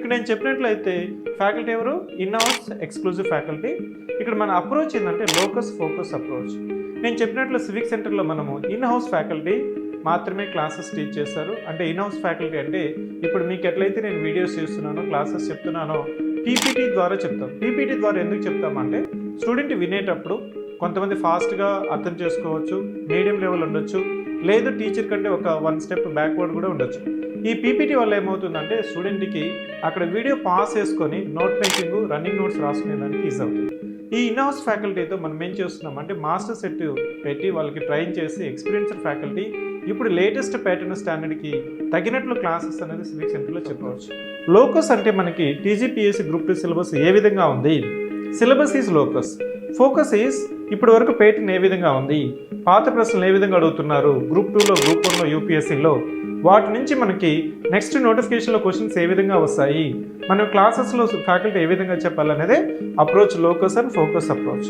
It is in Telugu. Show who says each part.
Speaker 1: ఇక్కడ నేను చెప్పినట్లయితే ఫ్యాకల్టీ ఎవరు? In house exclusive faculty. ఇక్కడ మన అప్రోచ్ ఏంటంటే లోకస్ ఫోకస్ అప్రోచ్. నేను చెప్పినట్లు సివిక్ సెంటర్లో మనము ఇన్ హౌస్ ఫ్యాకల్టీ మాత్రమే క్లాసెస్ టీచ్ చేస్తారు. అంటే ఇన్ హౌస్ ఫ్యాకల్టీ అంటే ఇప్పుడు మీకు ఎట్లయితే నేను వీడియోస్ చేస్తున్నానో క్లాసెస్ చెప్తున్నానో పీపీటీ ద్వారా చెప్తాం. పీపీటీ ద్వారా ఎందుకు చెప్తామంటే స్టూడెంట్ వినేటప్పుడు కొంతమంది ఫాస్ట్గా అర్థం చేసుకోవచ్చు, మీడియం లెవెల్ ఉండొచ్చు, లేదు టీచర్ కంటే ఒక 1 స్టెప్ బ్యాక్వర్డ్ కూడా ఉండొచ్చు. ఈ పీపీటీ వల్ల ఏమవుతుందంటే స్టూడెంట్కి అక్కడ వీడియో పాస్ చేసుకొని నోట్ మేకింగ్, రన్నింగ్ నోట్స్ రాసుకునేదానికి ఈజీ అవుతుంది. ఈ ఇన్ హౌస్ ఫ్యాకల్టీతో మనం ఏం చేస్తున్నామంటే మాస్టర్ సెట్ పెట్టి వాళ్ళకి ట్రైన్ చేసి ఎక్స్పీరియన్స్డ్ ఫ్యాకల్టీ ఇప్పుడు లేటెస్ట్ ప్యాటర్న్ స్టాండర్డ్కి తగినట్లు క్లాసెస్ అనేది సివిక్ సెంటర్లో చెప్పవచ్చు. లోకస్ అంటే మనకి టీజీపీఎస్సీ గ్రూప్ 2 సిలబస్ ఏ విధంగా ఉంది? Syllabus is locus. Focus is ఇప్పటి వరకు ప్యాటర్న్ ఏ విధంగా ఉంది, పాత ప్రశ్నలు ఏ విధంగా అడుగుతున్నారు గ్రూప్ 2లో, గ్రూప్ 1లో, యూపీఎస్సీలో, వాటి నుంచి మనకి నెక్స్ట్ నోటిఫికేషన్లో క్వశ్చన్స్ ఏ విధంగా వస్తాయి, మనం క్లాసెస్లో ఫ్యాకల్టీ ఏ విధంగా చెప్పాలనేదే approach locus and focus approach.